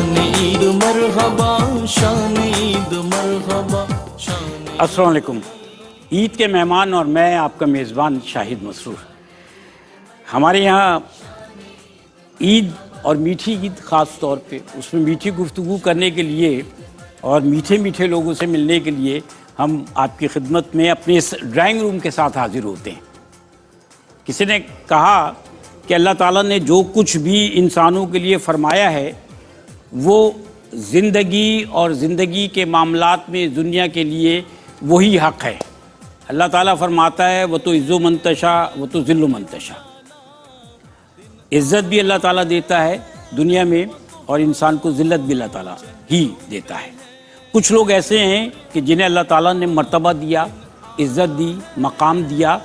شان عید مرحبا، شان عید مرحبا، شان عید۔ السلام علیکم۔ عید کے مہمان اور میں آپ کا میزبان شاہد مسرور۔ ہمارے یہاں عید اور میٹھی عید خاص طور پہ، اس میں میٹھی گفتگو کرنے کے لیے اور میٹھے میٹھے لوگوں سے ملنے کے لیے ہم آپ کی خدمت میں اپنے اس ڈرائنگ روم کے ساتھ حاضر ہوتے ہیں۔ کسی نے کہا کہ اللہ تعالیٰ نے جو کچھ بھی انسانوں کے لیے فرمایا ہے وہ زندگی اور زندگی کے معاملات میں دنیا کے لیے وہی حق ہے۔ اللہ تعالیٰ فرماتا ہے وہ تو عز و منتشا وہ تو ذل و منتشا، عزت بھی اللہ تعالیٰ دیتا ہے دنیا میں اور انسان کو ذلت بھی اللہ تعالیٰ ہی دیتا ہے۔ کچھ لوگ ایسے ہیں کہ جنہیں اللہ تعالیٰ نے مرتبہ دیا، عزت دی، مقام دیا،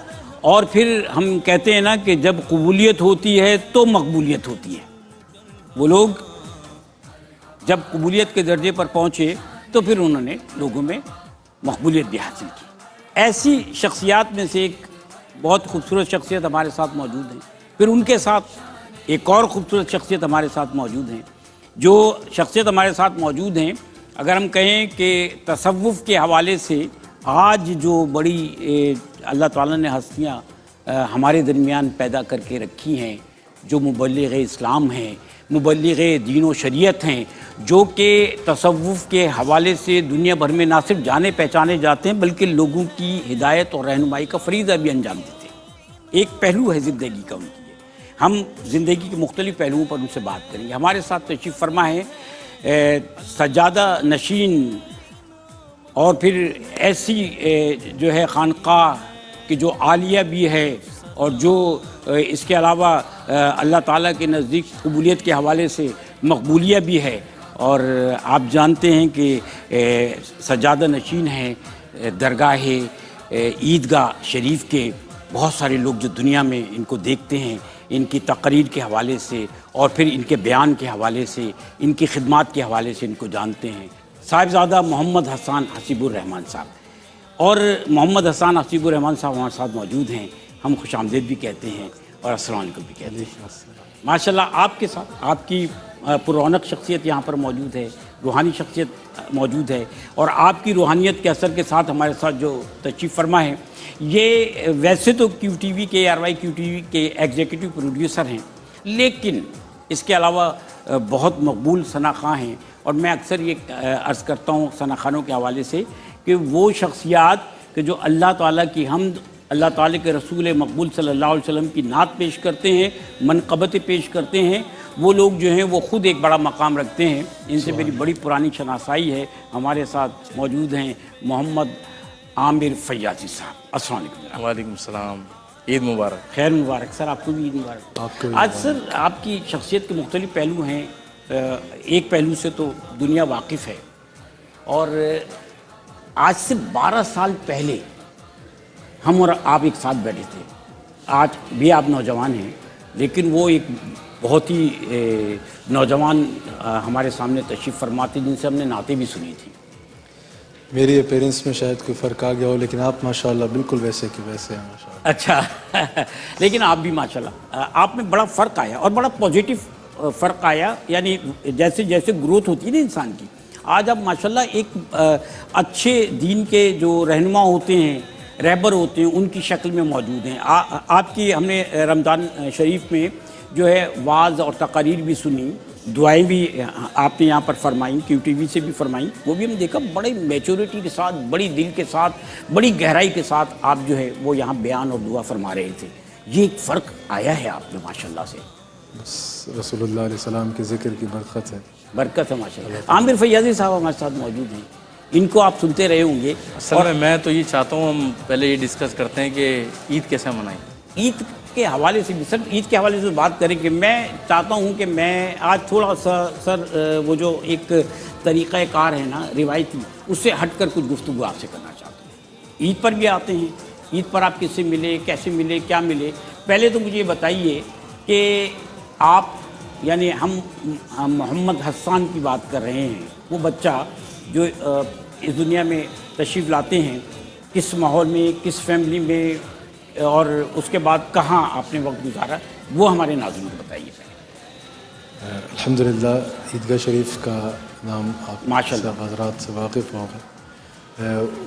اور پھر ہم کہتے ہیں نا کہ جب قبولیت ہوتی ہے تو مقبولیت ہوتی ہے۔ وہ لوگ جب قبولیت کے درجے پر پہنچے تو پھر انہوں نے لوگوں میں مقبولیت بھی حاصل کی۔ ایسی شخصیات میں سے ایک بہت خوبصورت شخصیت ہمارے ساتھ موجود ہیں، پھر ان کے ساتھ ایک اور خوبصورت شخصیت ہمارے ساتھ موجود ہیں۔ جو شخصیت ہمارے ساتھ موجود ہیں، اگر ہم کہیں کہ تصوف کے حوالے سے آج جو بڑی اللہ تعالیٰ نے ہستیاں ہمارے درمیان پیدا کر کے رکھی ہیں، جو مبلغ اسلام ہیں، مبلغ دین و شریعت ہیں، جو کہ تصوف کے حوالے سے دنیا بھر میں نہ صرف جانے پہچانے جاتے ہیں بلکہ لوگوں کی ہدایت اور رہنمائی کا فریضہ بھی انجام دیتے ہیں۔ ایک پہلو ہے زندگی کا ان کی، ہم زندگی کے مختلف پہلوؤں پر ان سے بات کریں گے۔ ہمارے ساتھ تشریف فرما ہے سجادہ نشین اور پھر ایسی جو ہے خانقاہ کہ جو عالیہ بھی ہے اور جو اس کے علاوہ اللہ تعالیٰ کے نزدیک قبولیت کے حوالے سے مقبولیہ بھی ہے، اور آپ جانتے ہیں کہ سجادہ نشین ہیں درگاہ عیدگاہ شریف کے بہت سارے لوگ جو دنیا میں ان کو دیکھتے ہیں، ان کی تقریر کے حوالے سے اور پھر ان کے بیان کے حوالے سے، ان کی خدمات کے حوالے سے ان کو جانتے ہیں۔ صاحبزادہ محمد حسان حسیب الرحمان صاحب، اور محمد حسان حسیب الرحمان صاحب ہمارے ساتھ موجود ہیں۔ ہم خوش آمدید بھی کہتے ہیں اور السلام علیکم بھی کہتے ہیں۔ ماشاءاللہ آپ کے ساتھ آپ کی پررونق شخصیت یہاں پر موجود ہے، روحانی شخصیت موجود ہے، اور آپ کی روحانیت کے اثر کے ساتھ ہمارے ساتھ جو تشریف فرما ہے، یہ ویسے تو کیو ٹی وی کے ARY کیو ٹی وی کے ایگزیکٹو پروڈیوسر ہیں، لیکن اس کے علاوہ بہت مقبول ثنا خواں ہیں، اور میں اکثر یہ عرض کرتا ہوں ثنا خوانوں کے حوالے سے کہ وہ شخصیات کہ جو اللہ تعالیٰ کی حمد، اللہ تعالیٰ کے رسول مقبول صلی اللہ علیہ وسلم کی نعت پیش کرتے ہیں، منقبتیں پیش کرتے ہیں، وہ لوگ جو ہیں وہ خود ایک بڑا مقام رکھتے ہیں۔ ان سے میری بڑی پرانی شناسائی ہے۔ ہمارے ساتھ موجود ہیں محمد عامر فیاضی صاحب۔ السلام علیکم۔ وعلیکم السلام، عید مبارک۔ خیر مبارک سر، آپ کو بھی عید مبارک۔ آج سر آپ کی شخصیت کے مختلف پہلو ہیں، ایک پہلو سے تو دنیا واقف ہے، اور آج سے 12 سال پہلے ہم اور آپ ایک ساتھ بیٹھے تھے۔ آج بھی آپ نوجوان ہیں، لیکن وہ ایک بہت ہی نوجوان ہمارے سامنے تشریف فرماتے جن سے ہم نے نعتیں بھی سنی تھیں۔ میری اپیرنس میں شاید کوئی فرق آ گیا ہو، لیکن آپ ماشاءاللہ بالکل ویسے کہ ویسے ہیں ماشاءاللہ۔ اچھا لیکن آپ بھی ماشاءاللہ آپ میں بڑا فرق آیا، اور بڑا پازیٹیو فرق آیا، یعنی جیسے جیسے گروتھ ہوتی ہے نا انسان کی، آج آپ ماشاءاللہ ایک اچھے دین کے جو رہنما ہوتے ہیں، رہبر ہوتے ہیں، ان کی شکل میں موجود ہیں۔ آپ کی ہم نے رمضان شریف میں جو ہے وعظ اور تقاریر بھی سنی، دعائیں بھی آپ نے یہاں پر فرمائیں، کیو ٹی وی سے بھی فرمائیں، وہ بھی ہم دیکھا بڑے میچورٹی کے ساتھ، بڑی دل کے ساتھ، بڑی گہرائی کے ساتھ آپ جو ہے وہ یہاں بیان اور دعا فرما رہے تھے۔ یہ ایک فرق آیا ہے آپ میں ماشاءاللہ سے، بس رسول اللہ علیہ السلام کے ذکر کی برکت ہے، برکت ہے ماشاءاللہ۔ عامر فیاضی صاحب ہمارے ساتھ موجود ہیں، ان کو آپ سنتے رہے ہوں گے۔ اصل میں تو یہ چاہتا ہوں ہم پہلے یہ ڈسکس کرتے ہیں کہ عید کیسے منائیں۔ عید کے حوالے سے بھی سر، عید کے حوالے سے بات کریں کہ میں چاہتا ہوں کہ میں آج تھوڑا سا سر وہ جو ایک طریقہ کار ہے نا روایتی، اس سے ہٹ کر کچھ گفتگو آپ سے کرنا چاہتا ہوں۔ عید پر بھی آتے ہیں، عید پر آپ کس سے ملے، کیسے ملے، کیا ملے؟ پہلے تو مجھے یہ بتائیے کہ آپ، یعنی ہم محمد حسان کی بات کر رہے ہیں، وہ بچہ جو اس دنیا میں تشریف لاتے ہیں، کس ماحول میں، کس فیملی میں، اور اس کے بعد کہاں آپ نے وقت گزارا، وہ ہمارے ناظرین کو بتائیے۔ الحمدللہ عیدگاہ شریف کا نام آپ ماشاءاللہ سب حضرات سے واقف ہوں گے.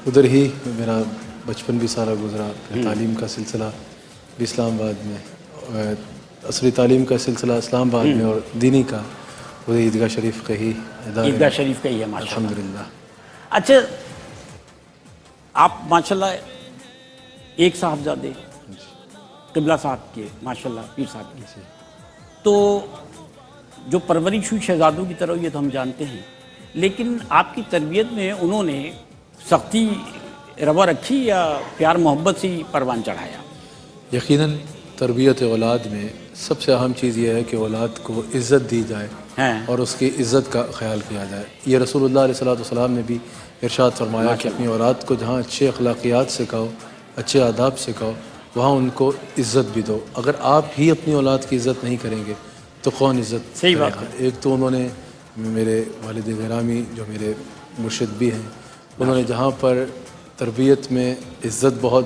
ادھر ہی میرا بچپن بھی سارا گزرا. تعلیم کا سلسلہ بھی اسلام آباد میں، عصری تعلیم کا سلسلہ اسلام آباد میں، اور دینی کا ادھر عیدگاہ شریف کا ہی ادارہ عیدگاہ شریف کا ہی ہے ماشاءاللہ. الحمدللہ. اچھا آپ ماشاءاللہ ایک صاحبزادے قبلہ صاحب کے ماشاءاللہ پیر صاحب کے، تو جو پرورش ہوئی شہزادوں کی طرح یہ تو ہم جانتے ہیں، لیکن آپ کی تربیت میں انہوں نے سختی روا رکھی یا پیار محبت سے ہی پروان چڑھایا؟ یقیناً تربیت اولاد میں سب سے اہم چیز یہ ہے کہ اولاد کو عزت دی جائے اور اس کی عزت کا خیال کیا جائے. یہ رسول اللہ علیہ والسلام نے بھی ارشاد فرمایا کہ اپنی اولاد کو جہاں اچھے اخلاقیات سکھاؤ، اچھے آداب سکھاؤ، وہاں ان کو عزت بھی دو. اگر آپ ہی اپنی اولاد کی عزت نہیں کریں گے تو کون عزت صحیح کرے بات گا؟ ہے. ایک تو انہوں نے میرے والد گرامی جو میرے مرشد بھی ہیں، انہوں نے جہاں پر تربیت میں عزت بہت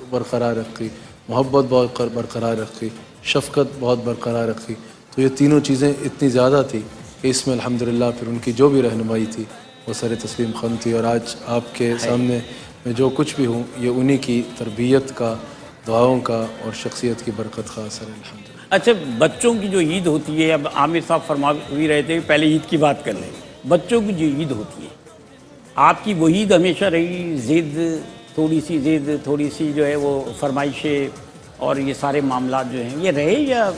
برقرار رکھی، محبت بہت برقرار رکھی، شفقت بہت برقرار رکھی، تو یہ تینوں چیزیں اتنی زیادہ تھی کہ اس میں الحمدللہ پھر ان کی جو بھی رہنمائی تھی وہ سر تسلیم خم تھی. اور آج آپ کے سامنے میں جو کچھ بھی ہوں یہ انہی کی تربیت کا، دعاؤں کا اور شخصیت کی برکت کا اثر ہے الحمدللہ. اچھا بچوں کی جو عید ہوتی ہے، اب عامر صاحب فرما بھی رہے تھے پہلے عید کی بات کر لیں. بچوں کی جو عید ہوتی ہے، آپ کی وہ عید ہمیشہ رہی ضد، تھوڑی سی ضد، تھوڑی سی جو ہے وہ فرمائشیں اور یہ سارے معاملات جو ہیں یہ رہے یا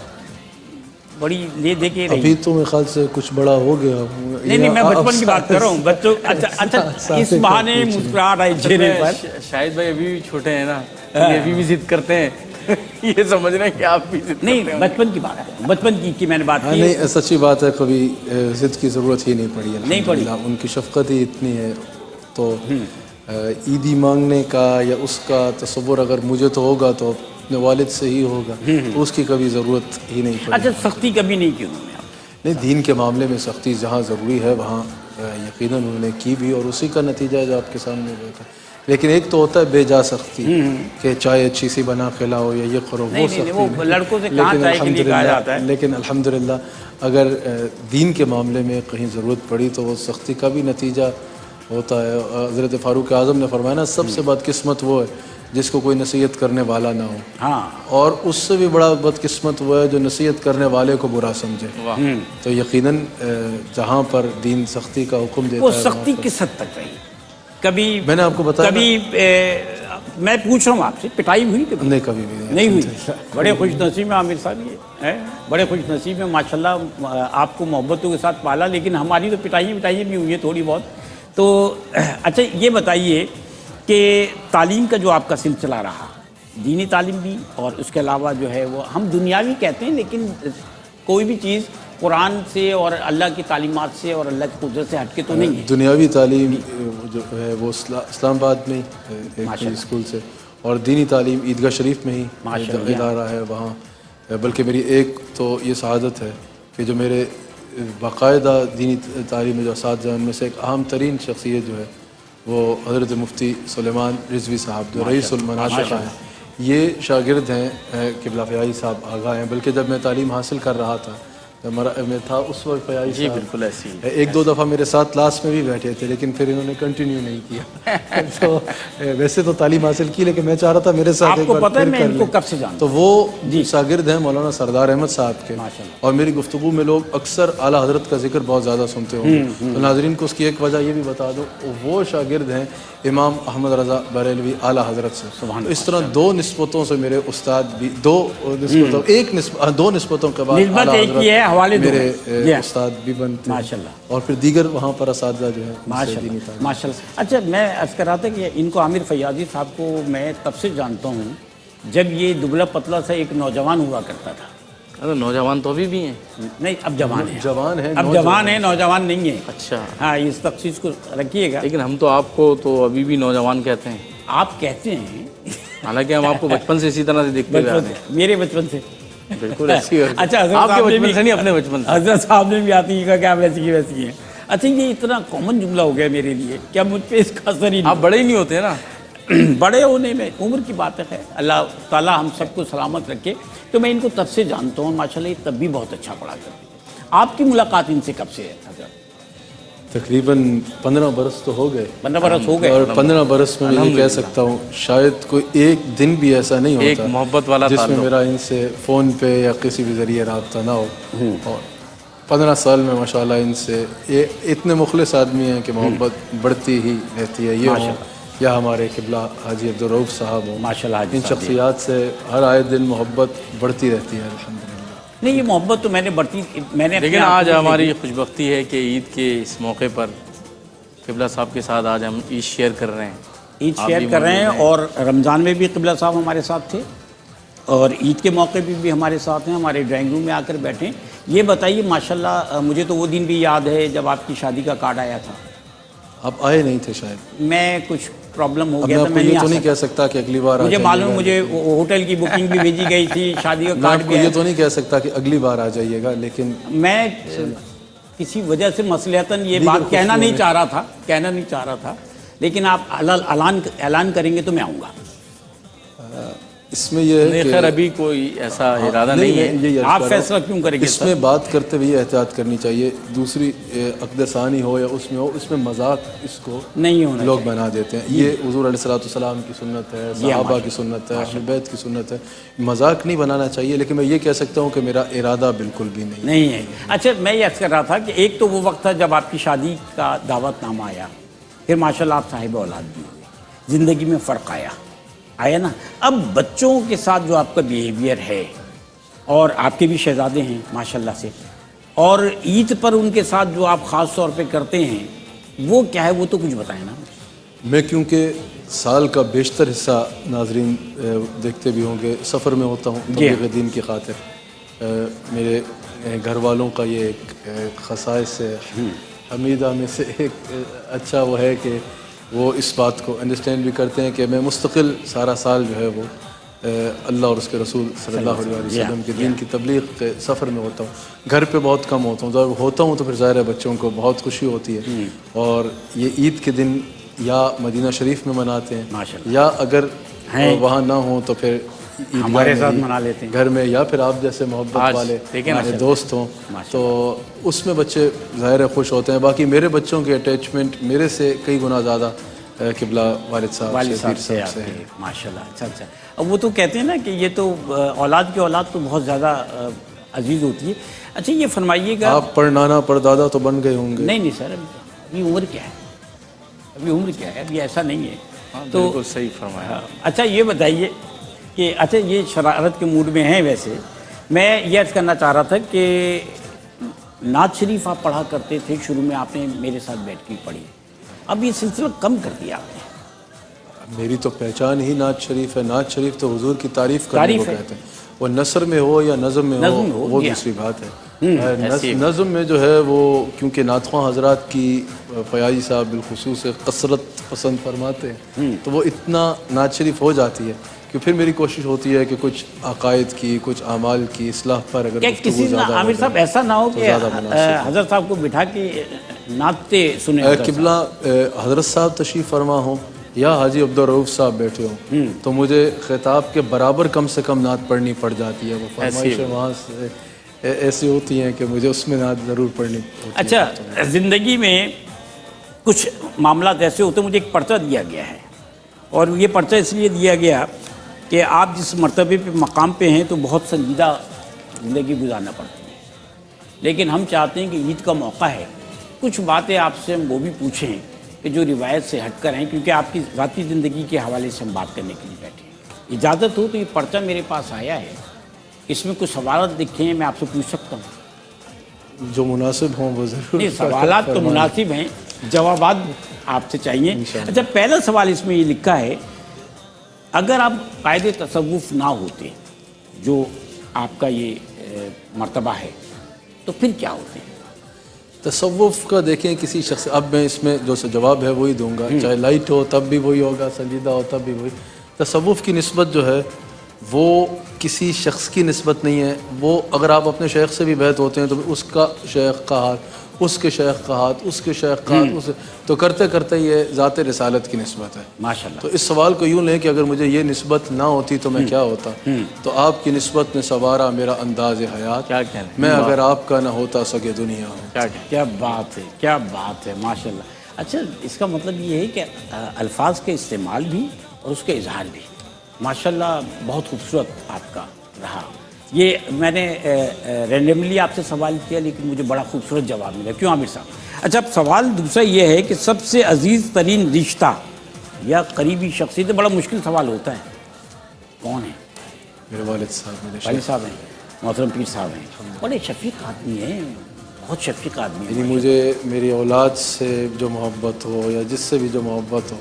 بڑی لے دے کے رہی؟ ابھی تو میرے خیال سے کچھ بڑا ہو گیا ہوں. نہیں میں بچپن کی بات کر رہا ہوں. بچوں اچھا اس بہانے مسکراہٹ آئی چہرے پر. شاید بھائی ابھی بھی چھوٹے ہیں نا، یہ ابھی بھی ضد کرتے ہیں. یہ سمجھ رہے ہیں کہ آپ بھی ضد نہیں بچپن کی بات ہے، بچپن کی میں نے بات کی. نہیں سچی بات ہے، کبھی ضد کی ضرورت ہی نہیں پڑی نہیں پڑی. الحمدللہ. ان کی شفقت ہی اتنی ہے، تو عیدی مانگنے کا یا اس کا تصور اگر مجھے تو ہوگا تو اپنے والد سے ہی ہوگا، تو اس کی کبھی ضرورت ہی نہیں پڑی. اچھا سختی کبھی نہیں کی انہوں نے؟ نہیں، دین کے معاملے میں سختی جہاں ضروری ہے وہاں یقیناً انہوں نے کی بھی، اور اسی کا نتیجہ ہے جو آپ کے سامنے بیٹھا. لیکن ایک تو ہوتا ہے بے جا سختی کہ چائے اچھی سی بنا کھلاؤ یا یہ کرو، وہ سختی وہ لڑکوں سے کہاں چائے کے لیے کہا جاتا ہے. لیکن الحمدللہ اگر دین کے معاملے میں کہیں ضرورت پڑی تو وہ سختی کا بھی نتیجہ ہوتا ہے. حضرت فاروق اعظم نے فرمایا نا، سب سے بدقسمت وہ ہے جس کو کوئی نصیحت کرنے والا نہ ہو، ہاں، اور اس سے بھی بڑا بدقسمت وہ ہے جو نصیحت کرنے والے کو برا سمجھے. تو یقیناً جہاں پر دین سختی کا حکم دیتا وہ ہے سختی کس حد تک رہی؟ کبھی میں نے آپ کو بتایا کبھی میں پوچھ رہا ہوں آپ سے، پٹائی ہوئی کبھی؟ نہیں، کبھی بھی نہیں ہوئی. بڑے خوش نصیب ہیں عامر صاحب، یہ بڑے خوش نصیب ہیں ماشاءاللہ. آپ کو محبتوں کے ساتھ پالا، لیکن ہماری تو پٹائیاں بھی ہوئی ہیں تھوڑی بہت. تو اچھا یہ بتائیے کہ تعلیم کا جو آپ کا سلسلہ رہا، دینی تعلیم بھی اور اس کے علاوہ جو ہے وہ ہم دنیاوی کہتے ہیں، لیکن کوئی بھی چیز قرآن سے اور اللہ کی تعلیمات سے اور اللہ کی قدرت سے ہٹ کے تو نہیں ہے. دنیاوی تعلیم جو ہے وہ اسلام آباد میں ہی ایک اسکول سے، اور دینی تعلیم عیدگاہ شریف میں ہی ادارہ ہے وہاں. بلکہ میری ایک تو یہ سعادت ہے کہ جو میرے باقاعدہ دینی تعلیم میں جو اساتذہ ہیں ان میں سے ایک اہم ترین شخصیت جو ہے وہ حضرت مفتی سلیمان رضوی صاحب جو رئیس المناشقہ ہیں. یہ شاگرد ہیں قبلہ فیاضی صاحب آغا ہیں. بلکہ جب میں تعلیم حاصل کر رہا تھا میں تھا اس وقت فیاضی جی صاحب بالکل ایسی ایک دو دفعہ میرے ساتھ کلاس میں بھی بیٹھے تھے، لیکن پھر انہوں نے کنٹینیو نہیں کیا. تو ویسے تو تعلیم حاصل کی، لیکن میں چاہ رہا تھا میرے ساتھ آپ ایک کو بار پتہ ہے پھر میں کر ان کو لیں. کب سے جانتا تو وہ شاگرد ہیں مولانا سردار احمد صاحب کے، اور میری گفتگو میں لوگ اکثر اعلیٰ حضرت کا ذکر بہت زیادہ سنتے ہوں گے. تو ناظرین کو اس کی ایک وجہ یہ بھی بتا دو، وہ شاگرد ہیں امام احمد رضا بریلوی اعلیٰ حضرت سے. تو اس طرح دو نسبتوں سے میرے استاد بھی، دو نسبتوں کے بعد اعلیٰ حضرت میرے استاد بھی بنتے ہیں، اور پھر دیگر وہاں پر اساتذہ جو ہیں ماشاءاللہ. اچھا میں عرض کر رہا تھا کہ ان کو عامر فیاضی صاحب کو میں تب سے جانتا ہوں جب یہ دبلا پتلا سا ایک نوجوان ہوا کرتا تھا. ارے نوجوان تو ابھی بھی ہیں. نہیں اب جوان ہیں، اب جوان ہیں، نوجوان نہیں ہیں. اچھا ہاں اس تخصیص کو رکھیے گا. لیکن ہم تو آپ کو تو ابھی بھی نوجوان کہتے ہیں. آپ کہتے ہیں، حالانکہ ہم آپ کو بچپن سے اسی طرح سے دیکھتے ہوئے آ رہے ہیں. میرے بچپن سے بالکل ایسی. اچھا آپ کے بچپن سے نہیں، اپنے بچپن سے. حضرت صاحب نے بھی آتی ہے کہ آپ ویسی کی ویسی ہیں. اچھا یہ اتنا کامن جملہ ہو گیا میرے لیے، کیا مجھ پہ اس کا اثر ہی آپ بڑے ہی نہیں ہوتے ہیں نا. بڑے ہونے میں عمر کی بات ہے، اللہ تعالیٰ ہم سب کو سلامت رکھے. تو میں ان کو تب سے جانتا ہوں ماشاءاللہ، یہ تب بھی بہت اچھا پڑھا کرتے. آپ کی ملاقات ان سے کب سے ہے حضرت؟ تقریباً 15 برس تو ہو گئے، 15 برس ہو گئے. اور 15 برس میں میں یہ کہہ سکتا ہوں شاید کوئی ایک دن بھی ایسا نہیں ایک ہوتا محبت والا جس میں تعلق. میرا ان سے فون پہ یا کسی بھی ذریعے رابطہ نہ ہو. اور 15 سال میں ماشاءاللہ ان سے یہ اتنے مخلص آدمی ہیں کہ محبت بڑھتی ہی رہتی ہے. یہ ہوں یا ہمارے قبلہ حاجی عبدالرؤف صاحب ہوں، ماشاءاللہ حاجی ان صاحب. شخصیات سے ہر آئے دن محبت بڑھتی رہتی ہے الحمدللہ. نہیں یہ محبت تو میں نے بڑھتی میں نے لیکن آج ہماری خوش بختی ہے کہ عید کے اس موقع پر قبلہ صاحب کے ساتھ آج ہم عید شیئر کر رہے ہیں. عید شیئر کر رہے ہیں، اور رمضان میں بھی قبلہ صاحب ہمارے ساتھ تھے، اور عید کے موقع پہ بھی ہمارے ساتھ ہیں، ہمارے ڈرائنگ روم میں آ کر بیٹھے ہیں. یہ بتائیے ماشاءاللہ مجھے تو وہ دن بھی یاد ہے جب آپ کی شادی کا کارڈ آیا تھا. آپ آئے نہیں تھے شاید. میں کچھ پرابلم ہو اب گیا میں تھا، آپ کو میں یہ تو نہیں نہیں کہہ سکتا کہ اگلی بار مجھے معلوم، مجھے ہوٹل کی بکنگ بھی بھیجی گئی تھی، شادی کا میں کارڈ آپ کو بھی یہ آیا. تو نہیں کہہ سکتا کہ اگلی بار آ جائیے گا، لیکن میں کسی وجہ سے مصلحتاً یہ بات کہنا نہیں چاہ رہا تھا لیکن آپ اعلان کریں گے تو میں آؤں گا. اس میں یہ ہے نہیں، کہ خیر ابھی کوئی ایسا ارادہ نہیں ہے. یہ عرض آپ کر رہا ہوں، فیصلہ کیوں کریں گے اس میں بات کرتے ہوئے یہ احتیاط کرنی چاہیے. دوسری عقد ثانی ہو یا اس میں ہو، اس میں مذاق اس کو نہیں ہونا لوگ بنا دیتے ہیں. یہ حضور علیہ السلام کی سنت ہے، صحابہ کی سنت ہے، اہل بیت کی سنت ہے. مذاق نہیں بنانا چاہیے، لیکن میں یہ کہہ سکتا ہوں کہ میرا ارادہ بالکل بھی نہیں ہے. اچھا میں یہ عرض کر رہا تھا کہ ایک تو وہ وقت تھا جب آپ کی شادی کا دعوت نامہ آیا، پھر ماشاءاللہ آپ صاحب اولاد بھی ہوئے، زندگی میں فرق آیا نا. اب بچوں کے ساتھ جو آپ کا بیہیویئر ہے، اور آپ کے بھی شہزادے ہیں ماشاءاللہ سے، اور عید پر ان کے ساتھ جو آپ خاص طور پہ کرتے ہیں وہ کیا ہے، وہ تو کچھ بتائیں نا. میں کیونکہ سال کا بیشتر حصہ ناظرین دیکھتے بھی ہوں گے سفر میں ہوتا ہوں تبلیغ دین کی خاطر. میرے گھر والوں کا یہ ایک خصائص ہے حمیدہ میں سے ایک اچھا وہ ہے کہ وہ اس بات کو انڈرسٹینڈ بھی کرتے ہیں کہ میں مستقل سارا سال جو ہے وہ اللہ اور اس کے رسول صلی اللہ علیہ وسلم کے دین کی تبلیغ کے سفر میں ہوتا ہوں. گھر پہ بہت کم ہوتا ہوں. جب ہوتا ہوں تو پھر ظاہر ہے بچوں کو بہت خوشی ہوتی ہے، اور یہ عید کے دن یا مدینہ شریف میں مناتے ہیں، یا اگر وہاں نہ ہوں تو پھر ہمارے ساتھ منا لیتے ہیں گھر میں، یا پھر آپ جیسے محبت والے دوست ہوں تو اس میں بچے ظاہر خوش ہوتے ہیں. باقی میرے بچوں کے اٹیچمنٹ میرے سے کئی گنا زیادہ قبلہ والد صاحب سے ماشاءاللہ. اچھا اب وہ تو کہتے ہیں نا کہ یہ تو اولاد کی اولاد تو بہت زیادہ عزیز ہوتی ہے. اچھا یہ فرمائیے گا، آپ پڑنانا پردادا تو بن گئے ہوں گے. نہیں سر، ابھی عمر کیا ہے، ابھی ایسا نہیں ہے. تو بالکل صحیح فرمایا. اچھا یہ بتائیے کہ اچھا یہ شرارت کے موڈ میں ہیں. ویسے میں یہ عرض کرنا چاہ رہا تھا کہ نعت شریف آپ پڑھا کرتے تھے، شروع میں آپ نے میرے ساتھ بیٹھ کے پڑھی، اب یہ سلسلہ کم کر دیا آپ نے. میری تو پہچان ہی نعت شریف ہے. نعت شریف تو حضور کی تعریف کرنے کو کہتے ہیں. وہ نثر میں ہو یا نظم میں ہو وہ دوسری بات ہے. نظم میں جو ہے وہ کیونکہ نعت خواں حضرات کی فیاضی صاحب بالخصوص کثرت پسند فرماتے ہیں تو وہ اتنا نعت شریف ہو جاتی ہے کہ پھر میری کوشش ہوتی ہے کہ کچھ عقائد کی، کچھ اعمال کی اصلاح پر اگر کسی عامر صاحب ایسا نہ ہو کہ حضرت صاحب کو بٹھا کے نعتیں سنیں. قبلہ حضرت صاحب تشریف فرما ہوں یا حاجی عبدالرؤف صاحب بیٹھے ہوں تو مجھے خطاب کے برابر کم سے کم نعت پڑھنی پڑ جاتی ہے. وہ فرمائشیں وہاں سے ایسی ہوتی ہیں کہ مجھے اس میں نعت ضرور پڑھنی ہوتی ہے. اچھا زندگی میں کچھ معاملات ایسے ہوتے ہیں، مجھے ایک پرچہ دیا گیا ہے، اور یہ پرچہ اس لیے دیا گیا کہ آپ جس مرتبے پہ مقام پہ ہیں تو بہت سنجیدہ زندگی گزارنا پڑتی ہے، لیکن ہم چاہتے ہیں کہ عید کا موقع ہے، کچھ باتیں آپ سے ہم وہ بھی پوچھیں کہ جو روایت سے ہٹ کر ہیں، کیونکہ آپ کی ذاتی زندگی کے حوالے سے ہم بات کرنے کے لیے بیٹھے ہیں. اجازت ہو تو یہ پرچہ میرے پاس آیا ہے، اس میں کچھ سوالات لکھے ہیں، میں آپ سے پوچھ سکتا ہوں؟ جو مناسب ہوں وہ ضرور. نہیں سوالات تو مناسب ہیں، جوابات آپ سے چاہیے. اچھا پہلا سوال اس میں یہ لکھا ہے، اگر آپ قائد تصوف نہ ہوتے جو آپ کا یہ مرتبہ ہے تو پھر کیا ہوتے ہیں؟ تصوف کا دیکھیں کسی شخص، اب میں اس میں جو جواب ہے وہی دوں گا، چاہے لائٹ ہو تب بھی وہی ہوگا، سنجیدہ ہو تب بھی وہی. تصوف کی نسبت جو ہے وہ کسی شخص کی نسبت نہیں ہے. وہ اگر آپ اپنے شیخ سے بھی بیعت ہوتے ہیں تو اس کا شیخ کا ہاتھ اس کے شیخ کا ہاتھ، اس کے شیخ کا ہاتھ، تو کرتے کرتے یہ ذات رسالت کی نسبت ہے۔ ماشاءاللہ۔ تو اس سوال کو یوں لیں کہ اگر مجھے یہ نسبت نہ ہوتی تو میں کیا ہوتا، تو آپ کی نسبت نے سنوارا میرا انداز حیات، کیا کہنا ہے؟ میں اگر آپ کا نہ ہوتا سگے دنیا ہوں۔ کیا بات ہے، کیا بات ہے، ماشاءاللہ۔ اچھا، اس کا مطلب یہ ہے کہ الفاظ کے استعمال بھی اور اس کے اظہار بھی ماشاءاللہ بہت خوبصورت آپ کا رہا۔ یہ میں نے رینڈملی آپ سے سوال کیا لیکن مجھے بڑا خوبصورت جواب ملا۔ کیوں عامر صاحب؟ اچھا، اب سوال دوسرا یہ ہے کہ سب سے عزیز ترین رشتہ یا قریبی شخصیت، بڑا مشکل سوال ہوتا ہے، کون ہے؟ میرے والد صاحب، میرے والد صاحب ہیں، محترم پیر صاحب ہیں، بڑے شفیق آدمی ہیں، بہت شفیق آدمی ہیں۔ یعنی مجھے میری اولاد سے جو محبت ہو یا جس سے بھی جو محبت ہو،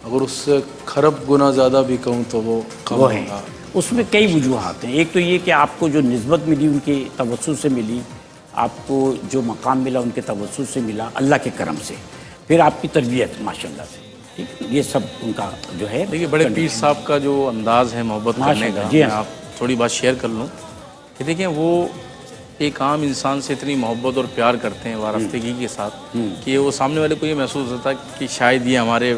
اگر اس سے کھرب گنا زیادہ بھی کہوں تو وہ کم وہ ہے، ہوگا۔ اس میں کئی وجوہات ہیں۔ ایک تو یہ کہ آپ کو جو نسبت ملی ان کے توسط سے ملی، آپ کو جو مقام ملا ان کے توسط سے ملا، اللہ کے کرم سے، پھر آپ کی تربیت ماشاءاللہ سے، ٹھیک، یہ سب ان کا جو ہے۔ دیکھیے بڑے پیر صاحب کا جو انداز ہے محبت کرنے کا، جی میں آپ تھوڑی بات شیئر کر لوں کہ دیکھیں وہ ایک عام انسان سے اتنی محبت اور پیار کرتے ہیں وارفتگی کے ساتھ کہ وہ سامنے والے کو یہ محسوس ہوتا ہے کہ شاید یہ ہمارے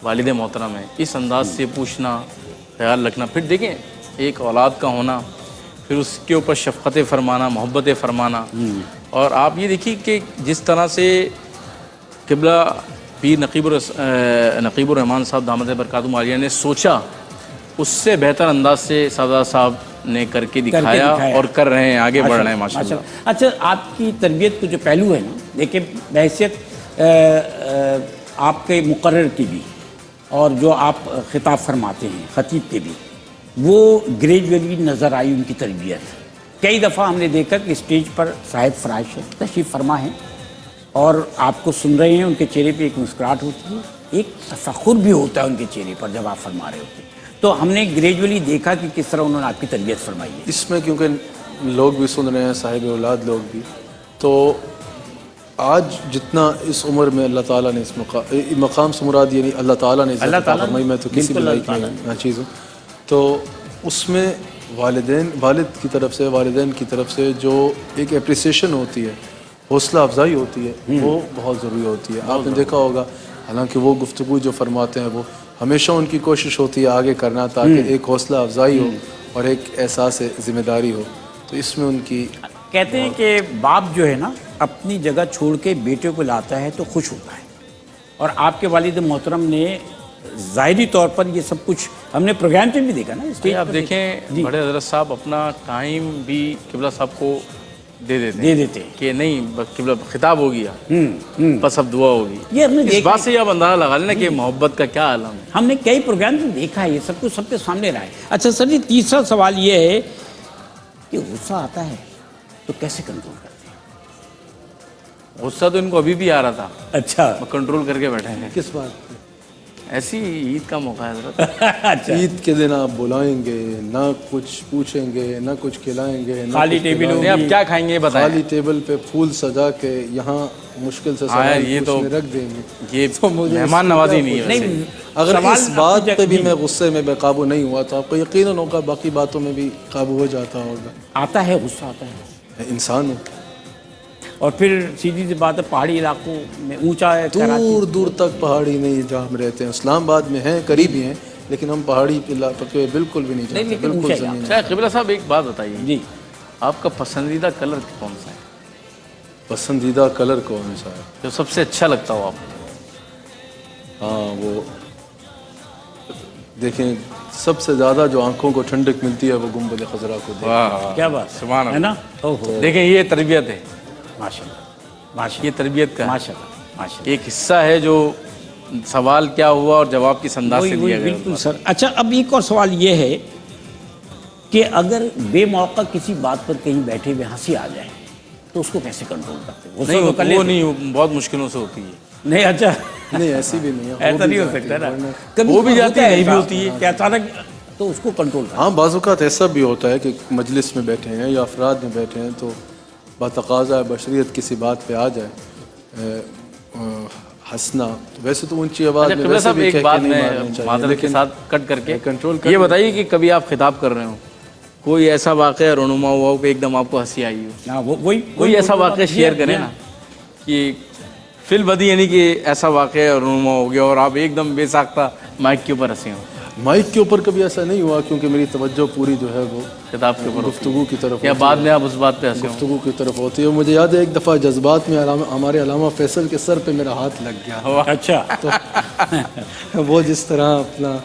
والد محترم ہیں۔ اس انداز سے پوچھنا، خیال رکھنا، پھر دیکھیں ایک اولاد کا ہونا، پھر اس کے اوپر شفقت فرمانا، محبت فرمانا، اور آپ یہ دیکھیے کہ جس طرح سے قبلہ پیر نقیب الرحمان صاحب دامت برکاتہ عالیہ نے سوچا، اس سے بہتر انداز سے سادہ صاحب نے کر کے دکھایا اور کر رہے ہیں، آگے بڑھ رہے ہیں ماشاءاللہ۔ اچھا، آپ کی تربیت کے جو پہلو ہے نا، دیکھیں بحیثیت آپ کے مقرر کی بھی اور جو آپ خطاب فرماتے ہیں خطیب کے بھی، وہ گریجولی نظر آئی ان کی تربیت۔ کئی دفعہ ہم نے دیکھا کہ اسٹیج پر صاحب فراش ہے، تشریف فرما ہے، اور آپ کو سن رہے ہیں، ان کے چہرے پہ ایک مسکراہٹ ہوتی ہے، ایک تفخر بھی ہوتا ہے ان کے چہرے پر جب آپ فرما رہے ہوتے ہیں۔ تو ہم نے گریجولی دیکھا کہ کس طرح انہوں نے آپ کی تربیت فرمائی ہے۔ اس میں کیونکہ لوگ بھی سن رہے ہیں، صاحب اولاد لوگ بھی، تو آج جتنا اس عمر میں اللہ تعالیٰ نے اس مقام سے مراد یعنی اللہ تعالیٰ نے عزت عطا فرمائی، میں تو کسی بھی لائق نہیں چیز ہوں، تو اس میں والد کی طرف سے، والدین کی طرف سے جو ایک اپریسیشن ہوتی ہے، حوصلہ افزائی ہوتی ہے، وہ بہت ضروری ہوتی ہے۔ آپ نے دیکھا ہوگا، حالانکہ وہ گفتگو جو فرماتے ہیں وہ ہمیشہ ان کی کوشش ہوتی ہے آگے کرنا، تاکہ ایک حوصلہ افزائی ہو اور ایک احساس ذمہ داری ہو، تو اس میں ان کی کہتے ہیں کہ باپ جو ہے نا اپنی جگہ چھوڑ کے بیٹے کو لاتا ہے تو خوش ہوتا ہے، اور آپ کے والد محترم نے ظاہری طور پر یہ سب کچھ ہم نے پروگرام پہ بھی دیکھا نا، اسٹیج آپ دیکھیں بڑے حضرت صاحب اپنا ٹائم بھی قبلہ صاحب کو دے دیتے ہیں کہ نہیں قبلہ خطاب ہو گیا، بس اب دعا ہوگی۔ یہ ہم نے اس بات سے آپ اندازہ لگا لینا کہ محبت کا کیا عالم ہے۔ ہم نے کئی پروگرام میں دیکھا ہے، یہ سب کچھ سب کے سامنے رہا ہے۔ اچھا سر جی، تیسرا سوال یہ ہے کہ غصہ آتا ہے تو کیسے کنٹرول کرتے ہیں؟ غصہ تو ان کو ابھی بھی آ رہا تھا، اچھا، کنٹرول کر کے بیٹھے ہیں۔ کس بات پہ؟ ایسی عید کا موقع ہے حضرت، اچھا، عید کے دن آپ بلائیں گے، نہ کچھ پوچھیں گے، نہ کچھ کھلائیں گے، نہ خالی کچھ ٹیبل پلائیں نہیں، اب کیا کھائیں گے بتائیں؟ خالی ٹیبل پہ پھول سجا کے یہاں مشکل سے سوال یہ تو پوچھنے رکھ دیں گے، یہ تو مجھے مہمان نوازی نہیں ہے۔ نہیں، اگر سوال اس بات اپنی پہ بھی جگہ- میں غصے میں بے قابو نہیں ہوا تو آپ کو یقیناً ہوگا باقی باتوں میں بھی قابو ہو جاتا ہوگا۔ آتا ہے، غصہ آتا ہے، میں انسان ہوں، اور پھر سیدھی سی بات ہے پہاڑی علاقوں میں اونچا ہے، دور دور تک پہاڑی نہیں جہاں ہم رہتے ہیں، اسلام آباد میں ہیں، قریب ہی ہیں، لیکن ہم پہاڑی علاقے پہ بالکل بھی نہیں جاتے، لیکن بالکل اونچا زمین اچھا قبلہ صاحب ایک بات بتائیے، جی، آپ کا پسندیدہ کلر کون سا ہے پسندیدہ کلر کون سا ہے؟ جو سب سے اچھا لگتا ہو آپ کو؟ ہاں، وہ دیکھیں سب سے زیادہ جو آنکھوں کو ٹھنڈک ملتی ہے وہ گنبد خضرا کو دیکھ واہ کیا بات سبحان ہے اللہ۔ نا؟ اوہو، دیکھیں یہ تربیت ہے، ماشاء اللہ، ماشاء یہ تربیت کا ہے۔ ماشاء اللہ، ماشاء اللہ، ایک حصہ ہے جو سوال کیا ہوا اور جواب کس انداز سے وہی دیا گیا۔ بالکل سر۔ اچھا، اب ایک اور سوال یہ ہے کہ اگر بے موقع کسی بات پر کہیں بیٹھے ہوئے ہنسی آ جائے تو اس کو کیسے کنٹرول کرتے ہیں؟ غصہ تو کر نہیں لیتے وہ نہیں، بہت مشکلوں سے ہوتی ہے۔ نہیں، اچھا نہیں ایسی بھی نہیں ہے، ایسا نہیں ہو سکتا نا، کبھی وہ بھی جاتی ہے، نہیں بھی ایسا ہوتی ہے۔ کہ اچانک تو اس کو کنٹرول کرنا۔ ہاں بعض اوقات ایسا بھی ہوتا ہے کہ مجلس میں بیٹھے ہیں یا افراد میں بیٹھے ہیں تو بتقاضا بشریت کسی بات پہ آ جائے ہنسنا، ویسے تو اونچی آواز میں قبلہ ویسے صاحب بھی ایک کہہ بات کے نہیں میں مارنا چاہیے، معذرت کے لیکن ساتھ کٹ کر کے کنٹرول یہ بتائیے کہ کبھی آپ خطاب کر رہے ہوں، کوئی ایسا واقعہ رونما ہوا ہو کہ ایک دم آپ کو ہنسی آئی ہو، ہاں، وہی کوئی ایسا واقعہ شیئر کریں نا۔ کہ فی البدی یعنی کہ ایسا واقعہ رونما ہو گیا اور آپ ایک دم بے ساختہ مائک کے اوپر ہنسے ہوں؟ مائک کے اوپر کبھی ایسا نہیں ہوا کیونکہ میری توجہ پوری جو ہے وہ خطاب کے اوپر گفتگو کی طرف یا بعد میں آپ اس بات پہ ہنسے ہوں؟ گفتگو کی طرف ہوتی ہے. مجھے یاد ہے ایک دفعہ جذبات میں ہمارے علامہ فیصل کے سر پہ میرا ہاتھ لگ گیا. اچھا تو وہ جس طرح اپنا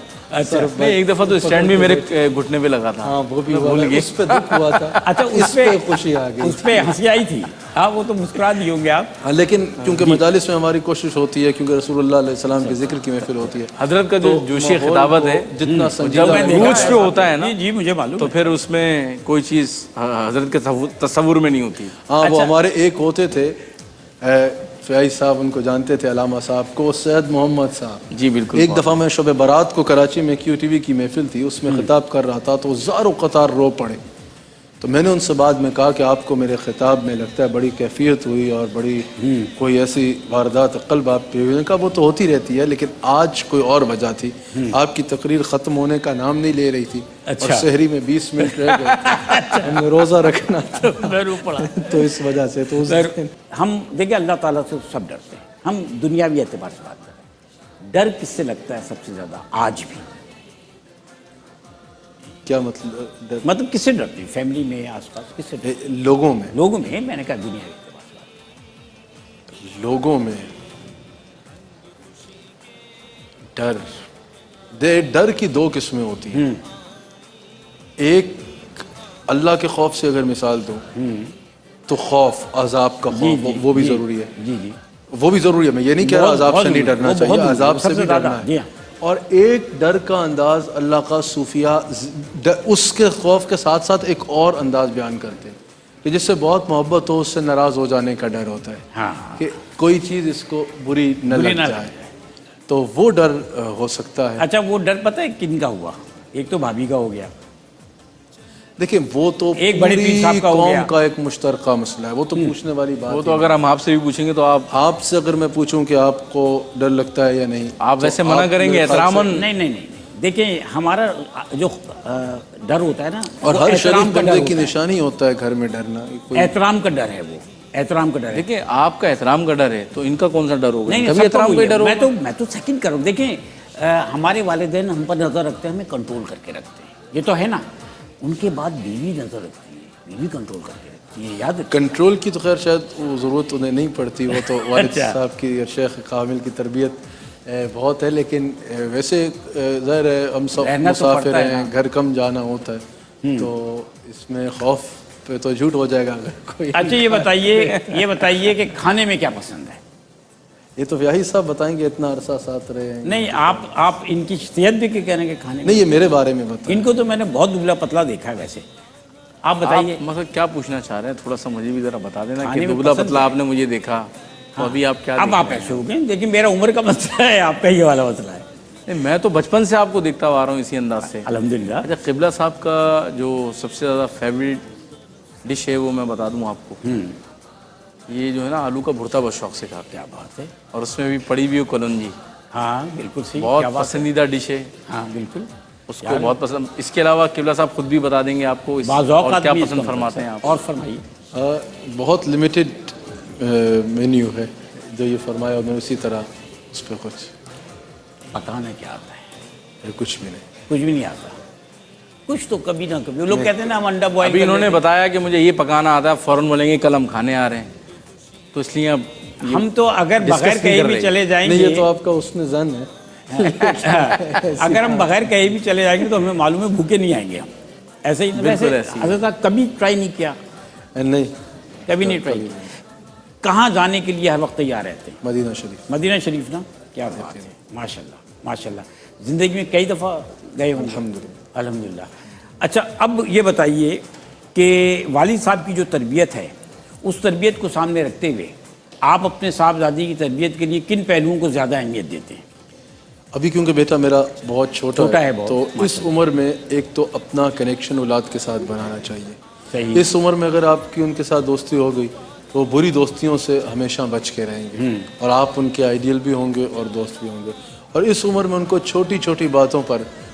سر نہیں، ایک دفعہ تو اسٹینڈ بھی میرے گھٹنے پہ لگا تھا. ہاں وہ بھی ہوا ہے. اس پہ دکھ ہوا تھا. اچھا اس پہ خوشی آ گئی. اس پہ ہنسی آئی تھی. ہاں وہ تو مسکرا دی ہوں گے آپ. ہاں لیکن کیونکہ مجالس میں ہماری کوشش ہوتی ہے کیونکہ رسول اللہ علیہ السلام کے ذکر کی محفل ہوتی ہے. حضرت کا جو جوشی خطابت ہے جتنا جب سنجیدہ عروج پہ ہوتا ہے نا، جی مجھے معلوم تو پھر اس میں کوئی چیز حضرت کے تصور میں نہیں ہوتی. ہاں وہ ہمارے ایک ہوتے تھے فیاض صاحب، ان کو جانتے تھے علامہ صاحب کو، سید محمد صاحب. جی بالکل. ایک دفعہ میں شب برات کو کراچی میں کیو ٹی وی کی محفل تھی، اس میں خطاب کر رہا تھا تو وہ زاروں قطار رو پڑے. تو میں نے ان سے بعد میں کہا کہ آپ کو میرے خطاب میں لگتا ہے بڑی کیفیت ہوئی اور بڑی کوئی ایسی واردات قلب آپ پہ ہوئی. نے کہا وہ تو ہوتی رہتی ہے لیکن آج کوئی اور وجہ تھی. آپ کی تقریر ختم ہونے کا نام نہیں لے رہی تھی اور سحری میں 20 منٹ رہ گئے. ہمیں روزہ رکھنا تھا تو اس وجہ سے تو ہم دیکھیں اللہ تعالیٰ سے سب ڈرتے ہیں. ہم دنیاوی اعتبار سے بات کر رہے ہیں. ڈر کس سے لگتا ہے سب سے زیادہ آج بھی؟ کیا مطلب؟ مطلب کس سے ڈرتے ہیں؟ فیملی میں، آس پاس، کس سے ڈرتے ہیں؟ لوگوں میں. لوگوں میں میں نے کہا دنیاوی اعتبار سے. لوگوں میں ڈر کی دو قسمیں ہوتی ہیں. ایک اللہ کے خوف سے اگر مثال دوں تو خوف، عذاب کا خوف وہ بھی ضروری ہے. جی جی وہ بھی ضروری ہے. میں یہ نہیں کہہ رہا عذاب سے نہیں ڈرنا چاہیے، عذاب سے بھی ڈرنا ہے. اور ایک ڈر کا انداز اللہ کا صوفیہ اس کے خوف کے ساتھ ساتھ ایک اور انداز بیان کرتے ہیں کہ جس سے بہت محبت ہو، اس سے ناراض ہو جانے کا ڈر ہوتا ہے کہ کوئی چیز اس کو بری نہ لگ جائے، تو وہ ڈر ہو سکتا ہے. اچھا وہ ڈر پتہ ہے کن کا ہوا؟ ایک تو بھابھی کا ہو گیا. دیکھیں وہ تو ایک بڑے پیر صاحب کا ہو گیا. قوم کا ایک مشترکہ مسئلہ ہے، وہ تو پوچھنے والی بات. وہ تو اگر ہم آپ سے بھی پوچھیں گے تو آپ سے اگر میں پوچھوں کہ آپ کو ڈر لگتا ہے یا نہیں، آپ ویسے منع کریں گے احتراماً؟ نہیں دیکھیں ہمارا جو ڈر ہوتا ہے نا، اور ہر شریف بندے کی نشانی ہوتا ہے گھر میں ڈرنا. احترام کا ڈر ہے. وہ احترام کا ڈر ہے. دیکھیں آپ کا احترام کا ڈر ہے تو ان کا کون سا ڈر ہوگا؟ نہیں کبھی احترام کا ڈر ہوگا. میں تو سیکنڈ کروں. دیکھیں ہمارے والدین ہم پر نظر رکھتے ہیں، ہمیں کنٹرول کر کے رکھتے ہیں، یہ تو ہے نا. ان کے بعد بیوی نظر رکھتی ہے، بیوی کنٹرول کر کے رکھتی ہے. یاد کنٹرول کی تو خیر شاید وہ ضرورت انہیں نہیں پڑتی، وہ تو والد صاحب کی اور شیخ کامل کی تربیت بہت ہے. لیکن ویسے ظاہر ہے ہم سب مسافر ہیں، گھر کم جانا ہوتا ہے، تو اس میں خوف پہ تو جھوٹ ہو جائے گا اگر کوئی. اچھا یہ بتائیے کہ کھانے میں کیا پسند ہے؟ یہ تو یہی صاحب بتائیں گے، اتنا عرصہ ساتھ رہے ہیں. نہیں آپ ان کی صحت بھی کہہ رہے ہیں کہ کھانے نہیں، یہ میرے بارے میں بتائیں. ان کو تو میں نے بہت دبلا پتلا دیکھا ہے. ویسے آپ بتائیے مطلب کیا پوچھنا چاہ رہے ہیں، تھوڑا سا مجھے بھی ذرا بتا دینا کہ دبلا پتلا آپ نے مجھے دیکھا تو ابھی آپ کیا؟ اب آپ ایسے ہو گئے. لیکن میرا عمر کا مسئلہ ہے، آپ کا یہ والا مسئلہ ہے. میں تو بچپن سے آپ کو دیکھتا آ رہا ہوں اسی انداز سے. الحمدللہ. اچھا قبلہ صاحب کا جو سب سے زیادہ فیوریٹ ڈش ہے وہ میں بتا دوں آپ کو. یہ جو ہے نا آلو کا بھرتا بہت شوق سے کھاتے ہیں. کیا بات ہے. اور اس میں بھی پڑی ہوئی کلونجی. ہاں بالکل صحیح. بہت پسندیدہ ڈش ہے. ہاں بالکل اس کو بہت پسند. اس کے علاوہ قبلہ صاحب خود بھی بتا دیں گے آپ کو اور کیا پسند فرماتے ہیں آپ. اور فرمائیے. بہت لمیٹڈ مینیو ہے جو یہ فرمایا، اور میں اسی طرح اس پہ کچھ پکانا کیا آتا ہے؟ کچھ بھی نہیں. کچھ بھی نہیں آتا. کچھ تو کبھی نہ کبھی لوگ کہتے ہیں نا ہم انڈا بوائل. ابھی انہوں نے بتایا کہ مجھے یہ پکانا آتا ہے، فوراً بولیں گے کل ہم کھانے آ رہے ہیں، تو اس لیے اب ہم تو اگر بغیر کہیں بھی چلے جائیں گے. یہ تو آپ کا اس نے ذہن ہے. اگر ہم بغیر کہیں بھی چلے جائیں گے تو ہمیں معلوم ہے بھوکے نہیں آئیں گے ہم. ایسے ہی حضرت کبھی ٹرائی نہیں کیا؟ نہیں کبھی نہیں ٹرائی کیا. کہاں جانے کے لیے ہر وقت تیار رہتے ہیں؟ مدینہ شریف. مدینہ شریف نا، کیا بات ہے. ماشاء اللہ ماشاء اللہ. زندگی میں کئی دفعہ گئے ہوں؟ الحمدللہ. اچھا اب یہ بتائیے کہ والد صاحب کی جو تربیت ہے، اس تربیت کو سامنے رکھتے ہوئے آپ اپنے صاحبزادی کی تربیت کے لیے کن پہلوؤں کو زیادہ اہمیت دیتے ہیں؟ ابھی کیونکہ بیٹا میرا بہت چھوٹا ہے بہت، تو اس عمر میں ایک تو اپنا کنیکشن اولاد کے ساتھ بنانا چاہیے. صحیح. اس عمر میں اگر آپ کی ان کے ساتھ دوستی ہو گئی تو وہ بری دوستیوں سے ہمیشہ بچ کے رہیں گے، اور آپ ان کے آئیڈیل بھی ہوں گے اور دوست بھی ہوں گے. اور اس عمر میں ان کو چھوٹی چھوٹی باتوں پر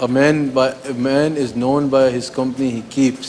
a man is known by his company he keeps।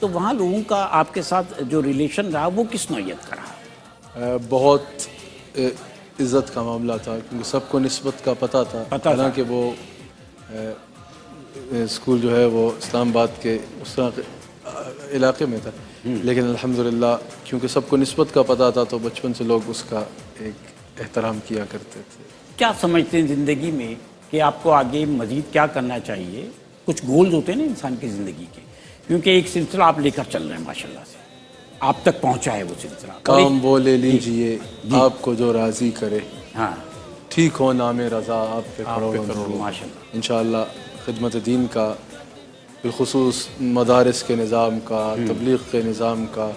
تو وہاں لوگوں کا آپ کے ساتھ جو ریلیشن رہا وہ کس نوعیت کا رہا؟ بہت عزت کا معاملہ تھا کیونکہ سب کو نسبت کا پتہ تھا، حالانکہ وہ اسکول جو ہے وہ اسلام آباد کے اس طرح علاقے میں تھا، لیکن الحمدللہ کیونکہ سب کو نسبت کا پتہ تھا تو بچپن سے لوگ اس کا ایک احترام کیا کرتے تھے۔ کیا سمجھتے ہیں زندگی میں کہ آپ کو آگے مزید کیا کرنا چاہیے؟ کچھ گولز ہوتے ہیں نا انسان کی زندگی کے، کیونکہ ایک سلسلہ آپ لے کر چل رہے ہیں ماشاءاللہ سے، آپ تک پہنچا ہے وہ سلسلہ۔ کام وہ لے لیجئے آپ کو جو راضی کرے، ہاں ٹھیک ہو نام رضا آپ پہ کروڑوں، ماشاءاللہ۔ انشاءاللہ خدمت دین کا، بالخصوص مدارس کے نظام کا، تبلیغ کے نظام کا،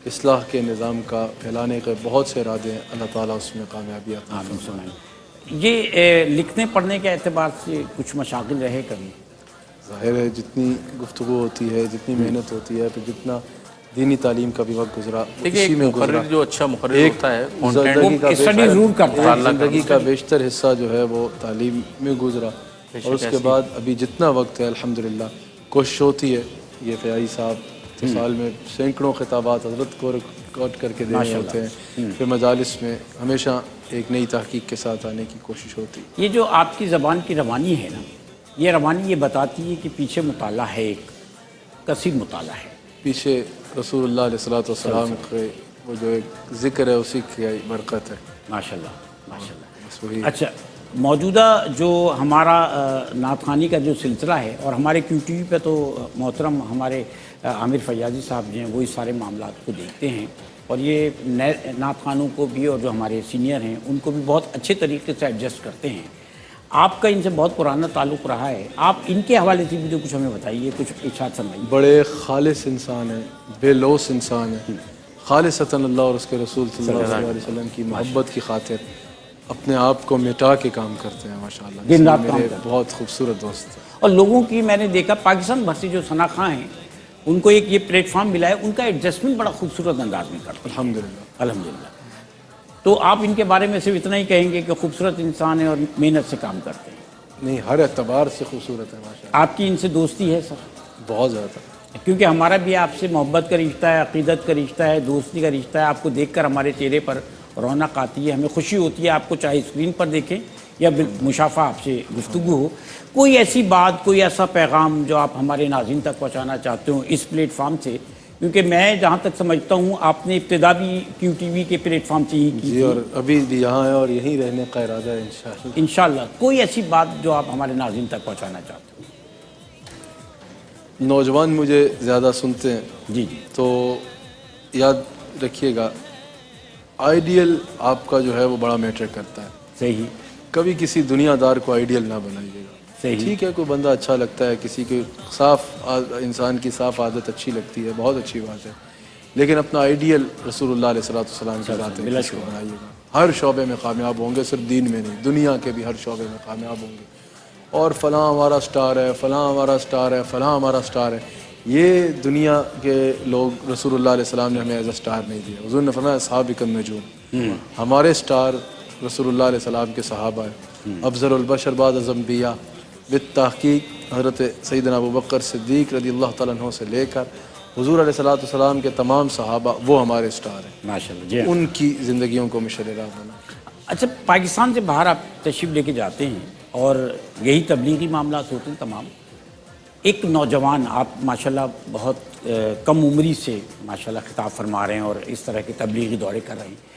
اصلاح کے نظام کا پھیلانے کے بہت سے ارادے ہیں، اللہ تعالیٰ اس میں کامیابی عطا فرمائے۔ یہ لکھنے پڑھنے کے اعتبار سے کچھ مشاغل رہے کبھی؟ ظاہر ہے جتنی گفتگو ہوتی ہے، جتنی محنت ہوتی ہے، پھر جتنا دینی تعلیم کا بھی وقت گزرا اسی میں گزرا۔ جو اچھا مقرر ہوتا ہے زندگی کا بیشتر حصہ جو ہے وہ تعلیم میں گزرا، اور اس کے بعد ابھی جتنا وقت ہے الحمدللہ کوشش ہوتی ہے، یہ فیاضی صاحب سال میں سینکڑوں خطابات حضرت کو ریکارڈ کر کے دینے ہوتے ہیں، پھر مجالس میں ہمیشہ ایک نئی تحقیق کے ساتھ آنے کی کوشش ہوتی ہے۔ یہ جو آپ کی زبان کی روانی ہے نا، یہ روانی یہ بتاتی ہے کہ پیچھے مطالعہ ہے، ایک کثیر مطالعہ ہے پیچھے رسول اللہ علیہ السلام کے وہ جو ایک ذکر ہے اسی کی برکت ہے ماشاءاللہ ماشاءاللہ۔ بس وہی۔ اچھا، موجودہ جو ہمارا نعت خوانی کا جو سلسلہ ہے، اور ہمارے کیو ٹی وی پہ تو محترم ہمارے عامر فیاضی صاحب جو ہیں وہی سارے معاملات کو دیکھتے ہیں، اور یہ نئے نعت خوانوں کو بھی اور جو ہمارے سینئر ہیں ان کو بھی بہت اچھے طریقے سے ایڈجسٹ کرتے ہیں۔ آپ کا ان سے بہت پرانا تعلق رہا ہے، آپ ان کے حوالے سے بھی جو کچھ ہمیں بتائیے، کچھ ارشاد فرمائیے۔ بڑے خالص انسان ہیں، بے لوث انسان ہیں، خالصتاً اللہ اور اس کے رسول صلی اللہ علیہ وسلم کی محبت کی خاطر اپنے آپ کو مٹا کے کام کرتے ہیں ماشاءاللہ۔ دن رات کام میرے کرتے ہیں، بہت خوبصورت دوست ہیں۔ اور لوگوں کی میں نے دیکھا پاکستان بھر سے جو ثنا خواں ہیں ان کو ایک یہ پلیٹ فارم ملا ہے، ان کا ایڈجسٹمنٹ بڑا خوبصورت انداز میں کرتے ہیں الحمدللہ۔ الحمدللہ۔ تو آپ ان کے بارے میں صرف اتنا ہی کہیں گے کہ خوبصورت انسان ہے اور محنت سے کام کرتے ہیں؟ نہیں، ہر اعتبار سے خوبصورت ہے ماشاءاللہ، آپ کی ان سے دوستی ہے سر؟ بہت زیادہ۔ کیونکہ ہمارا بھی آپ سے محبت کا رشتہ ہے، عقیدت کا رشتہ ہے، دوستی کا رشتہ ہے۔ آپ کو دیکھ کر ہمارے چہرے پر رونق آتی ہے، ہمیں خوشی ہوتی ہے آپ کو چاہے اسکرین پر دیکھیں یا مشافہ آپ سے گفتگو ہو۔ کوئی ایسی بات، کوئی ایسا پیغام جو آپ ہمارے ناظرین تک پہنچانا چاہتے ہوں اس پلیٹ فارم سے؟ کیونکہ میں جہاں تک سمجھتا ہوں آپ نے ابتدا بھی کیو ٹی وی کے پلیٹ فارم سے ہی کی جی، اور ابھی بھی یہاں ہے اور یہیں رہنے کا ارادہ ہے انشاءاللہ۔ انشاءاللہ۔ کوئی ایسی بات جو آپ ہمارے ناظرین تک پہنچانا چاہتے ہوں؟ نوجوان مجھے زیادہ سنتے ہیں جی جی، تو یاد رکھیے گا، آئیڈیل آپ کا جو ہے وہ بڑا میٹر کرتا ہے۔ صحیح، کبھی کسی دنیا دار کو آئیڈیل نہ بنائیے گا۔ صحیح۔ ٹھیک ہے، کوئی بندہ اچھا لگتا ہے، کسی کی انسان کی صاف عادت اچھی لگتی ہے، بہت اچھی بات ہے، لیکن اپنا آئیڈیل رسول اللہ علیہ السلام کی ذات کو بنائیے گا۔ ہر شعبے میں کامیاب ہوں گے، صرف دین میں نہیں، دنیا کے بھی ہر شعبے میں کامیاب ہوں گے۔ اور فلاں ہمارا سٹار ہے، فلاں ہمارا سٹار ہے، فلاں ہمارا سٹار ہے، یہ دنیا کے لوگ رسول اللہ علیہ السلام نے ہمیں ایز اے سٹار نہیں دیا۔ حضور نے فرمایا اصحابک النجوم، ہمارے سٹار رسول اللہ علیہ السلام کے صحابہ ہیں۔ افضل البشر بعد از انبیاء، بالتحقیق حضرت سیدنا ابوبکر صدیق رضی اللہ تعالیٰ عنہ سے لے کر حضور علیہ السلام کے تمام صحابہ وہ ہمارے سٹار ہیں، ماشاءاللہ جی۔ ان کی زندگیوں کو مشعل راہ بنا۔ اچھا، پاکستان سے باہر آپ تشریف لے کے جاتے ہیں اور یہی تبلیغی معاملات ہوتے ہیں تمام۔ ایک نوجوان، آپ ماشاءاللہ بہت کم عمری سے ماشاءاللہ خطاب فرما رہے ہیں اور اس طرح کے تبلیغی دورے کر رہے ہیں۔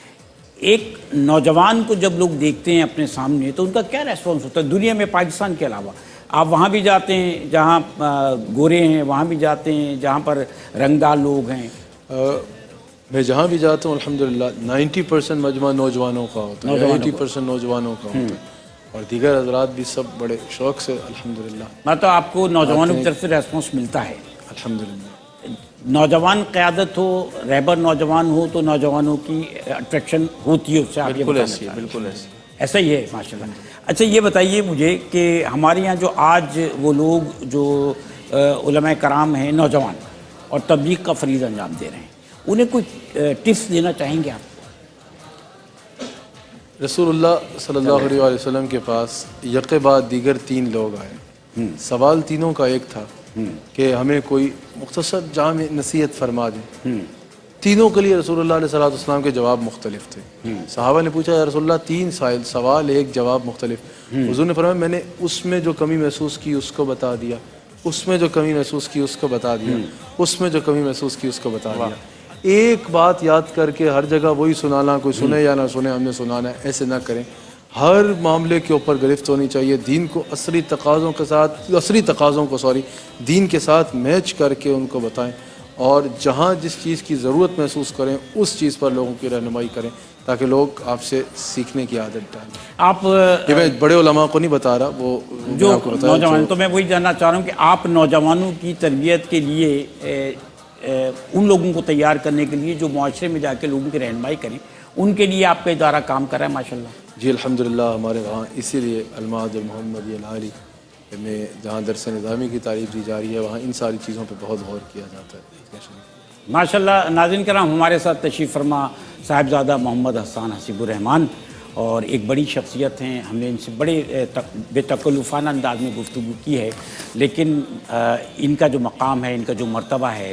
ایک نوجوان کو جب لوگ دیکھتے ہیں اپنے سامنے تو ان کا کیا ریسپانس ہوتا ہے دنیا میں، پاکستان کے علاوہ؟ آپ وہاں بھی جاتے ہیں جہاں گورے ہیں، وہاں بھی جاتے ہیں جہاں پر رنگدار لوگ ہیں۔ میں جہاں بھی جاتا ہوں الحمدللہ 90% مجمع نوجوانوں کا ہوتا ہے، 80% نوجوانوں کا ہوتا ہے، اور دیگر حضرات بھی سب بڑے شوق سے الحمدللہ۔ مطلب آپ کو نوجوانوں کی طرف سے ریسپانس ملتا ہے؟ الحمدللہ۔ نوجوان قیادت ہو، رہبر نوجوان ہو تو نوجوانوں کی اٹریکشن ہوتی ہے اس سے، آپ یہ بالکل بتانا ایسی ہے، چاہ رہے ہیں؟ بالکل ایسی۔ ایسا ہی ہے ماشاءاللہ۔ اچھا، یہ بتائیے مجھے کہ ہمارے یہاں جو آج وہ لوگ جو علماء کرام ہیں نوجوان اور تبلیغ کا فریضہ انجام دے رہے ہیں، انہیں کوئی ٹپس دینا چاہیں گے آپ؟ رسول اللہ صلی اللہ علیہ وسلم کے پاس یکے بعد دیگر 3 لوگ آئے، سوال تینوں کا ایک تھا کہ ہمیں کوئی مختصر جامع نصیحت فرما دیں. تینوں کے لیے رسول اللہ علیہ السلام کے جواب مختلف تھے. صحابہ نے پوچھا یا رسول اللہ 3 سوال ایک جواب مختلف. حضور نے فرمایا میں نے اس میں جو کمی محسوس کی اس کو بتا دیا, اس میں جو کمی محسوس کی اس کو بتا دیا, اس میں جو کمی محسوس کی اس کو بتا دیا. ایک بات یاد کر کے ہر جگہ وہی سنانا, کوئی سنے یا نہ سنے ہم نے سنانا ہے, ایسے نہ کریں. ہر معاملے کے اوپر گرفت ہونی چاہیے. دین کو عصری تقاضوں کو دین کے ساتھ میچ کر کے ان کو بتائیں, اور جہاں جس چیز کی ضرورت محسوس کریں اس چیز پر لوگوں کی رہنمائی کریں تاکہ لوگ آپ سے سیکھنے کی عادت ڈالیں. آپ یہ میں بڑے علماء کو نہیں بتا رہا, وہ جو نوجوان, تو میں وہی جاننا چاہ رہا ہوں کہ آپ نوجوانوں کی تربیت کے لیے ان لوگوں کو تیار کرنے کے لیے جو معاشرے میں جا کے لوگوں کی رہنمائی کریں, ان کے لیے آپ کا ادارہ کام کر رہا ہے ماشاءاللہ. جی الحمدللہ, ہمارے وہاں اسی لیے المعہد المحمدی العالی میں جہاں درس نظامی کی تعریف دی جا رہی ہے وہاں ان ساری چیزوں پہ بہت غور کیا جاتا ہے. ماشاءاللہ. ناظرین کرام, ہمارے ساتھ تشریف فرما صاحبزادہ محمد حسان حسیب الرحمان, اور ایک بڑی شخصیت ہیں. ہم نے ان سے بڑے بے تکلفانہ انداز میں گفتگو کی ہے, لیکن ان کا جو مقام ہے, ان کا جو مرتبہ ہے,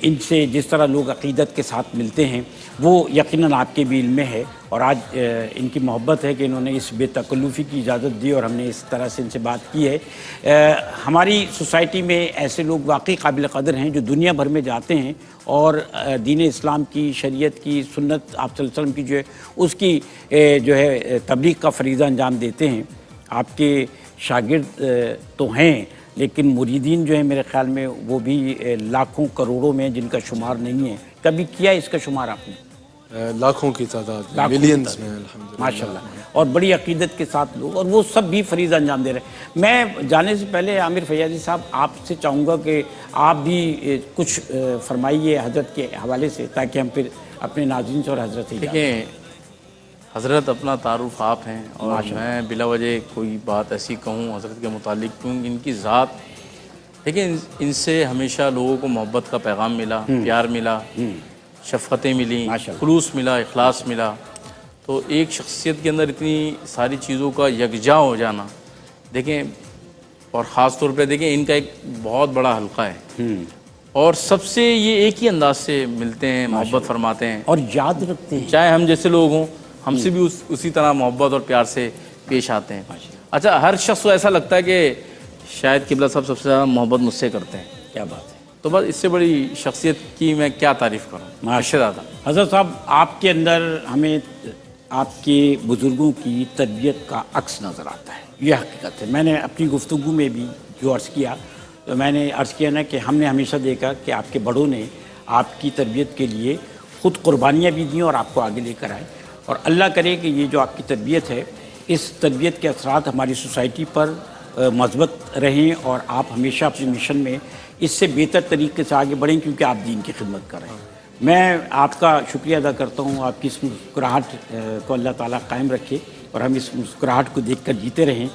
ان سے جس طرح لوگ عقیدت کے ساتھ ملتے ہیں وہ یقیناً آپ کے بھی علم میں ہے. اور آج ان کی محبت ہے کہ انہوں نے اس بے تکلفی کی اجازت دی اور ہم نے اس طرح سے ان سے بات کی ہے. ہماری سوسائٹی میں ایسے لوگ واقعی قابل قدر ہیں جو دنیا بھر میں جاتے ہیں اور دین اسلام کی, شریعت کی, سنت آپ صلی اللہ علیہ وسلم کی جو ہے اس کی جو ہے تبلیغ کا فریضہ انجام دیتے ہیں. آپ کے شاگرد تو ہیں لیکن مریدین جو ہیں میرے خیال میں وہ بھی لاکھوں کروڑوں میں, جن کا شمار نہیں ہے. کبھی کیا اس کا شمار آپ نے؟ لاکھوں کی تعداد, ملینز میں الحمدللہ ماشاءاللہ. اور بڑی عقیدت کے ساتھ لوگ, اور وہ سب بھی فریضہ انجام دے رہے ہیں. میں جانے سے پہلے عامر فیاضی صاحب آپ سے چاہوں گا کہ آپ بھی کچھ فرمائیے حضرت کے حوالے سے, تاکہ ہم پھر اپنے ناظرین سے اور حضرت سے. دیکھیں حضرت اپنا تعارف آپ ہیں, اور میں بلا وجہ کوئی بات ایسی کہوں حضرت کے متعلق, کیونکہ ان کی ذات, دیکھیں ان سے ہمیشہ لوگوں کو محبت کا پیغام ملا, پیار ملا, شفقتیں ملیں, خلوص ملا, اخلاص ملا. تو ایک شخصیت کے اندر اتنی ساری چیزوں کا یکجا ہو جانا, دیکھیں, اور خاص طور پہ دیکھیں ان کا ایک بہت بڑا حلقہ ہے اور سب سے یہ ایک ہی انداز سے ملتے ہیں, محبت فرماتے ہیں اور یاد رکھتے ہیں. چاہے ہم جیسے لوگ ہوں ہم سے بھی اسی طرح محبت اور پیار سے پیش آتے ہیں. اچھا, ہر شخص کو ایسا لگتا ہے کہ شاید قبلہ صاحب سب سے زیادہ محبت مجھ سے کرتے ہیں. کیا بات ہے. تو بس اس سے بڑی شخصیت کی میں کیا تعریف کروں. ماشاء اللہ. حضرت صاحب آپ کے اندر ہمیں آپ کے بزرگوں کی تربیت کا عکس نظر آتا ہے, یہ حقیقت ہے. میں نے اپنی گفتگو میں بھی جو عرض کیا, تو میں نے عرض کیا نا کہ ہم نے ہمیشہ دیکھا کہ آپ کے بڑوں نے آپ کی تربیت کے لیے خود قربانیاں بھی دیں اور آپ کو آگے لے کر آئے. اور اللہ کرے کہ یہ جو آپ کی تربیت ہے, اس تربیت کے اثرات ہماری سوسائٹی پر مثبت رہیں اور آپ ہمیشہ اپنے مشن میں اس سے بہتر طریقے سے آگے بڑھیں, کیونکہ آپ دین کی خدمت کر رہے ہیں. میں آپ کا شکریہ ادا کرتا ہوں. آپ کی اس مسکراہٹ کو اللہ تعالیٰ قائم رکھے اور ہم اس مسکراہٹ کو دیکھ کر جیتے رہیں.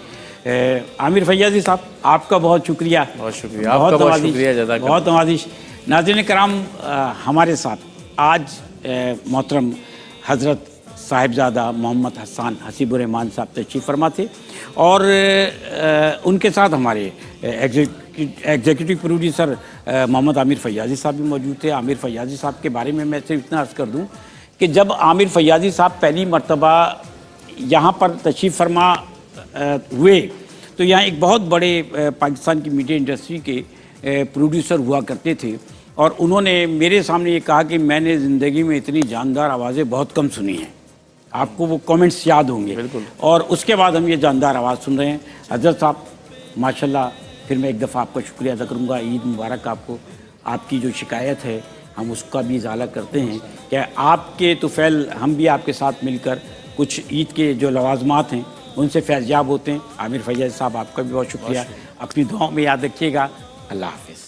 عامر فیاضی صاحب آپ کا بہت شکریہ. بہت شکریہ, آپ کا بہت شکریہ, جزاک اللہ. بہت نوازش. ناظرین کرام, ہمارے ساتھ آج محترم حضرت صاحبزادہ محمد حسان حسیب الرحمان صاحب تشریف فرما تھے, اور ان کے ساتھ ہمارے ایگزیکٹو پروڈیوسر محمد عامر فیاضی صاحب بھی موجود تھے. عامر فیاضی صاحب کے بارے میں صرف اتنا عرض کر دوں کہ جب عامر فیاضی صاحب پہلی مرتبہ یہاں پر تشریف فرما ہوئے تو یہاں ایک بہت بڑے پاکستان کی میڈیا انڈسٹری کے پروڈیوسر ہوا کرتے تھے, اور انہوں نے میرے سامنے یہ کہا کہ میں نے زندگی میں اتنی جاندار آوازیں بہت کم سنی ہیں. آپ کو وہ کومنٹس یاد ہوں گے. بالکل. اور اس کے بعد ہم یہ جاندار آواز سن رہے ہیں. حضرت صاحب ماشاءاللہ, پھر میں ایک دفعہ آپ کا شکریہ ادا کروں گا. عید مبارک آپ کو. آپ کی جو شکایت ہے ہم اس کا بھی ازالہ کرتے ہیں کہ آپ کے طفیل ہم بھی آپ کے ساتھ مل کر کچھ عید کے جو لوازمات ہیں ان سے فیض یاب ہوتے ہیں. عامر فیاضی صاحب آپ کا بھی بہت شکریہ. اپنی دعاؤں میں یاد رکھیے گا. اللہ حافظ.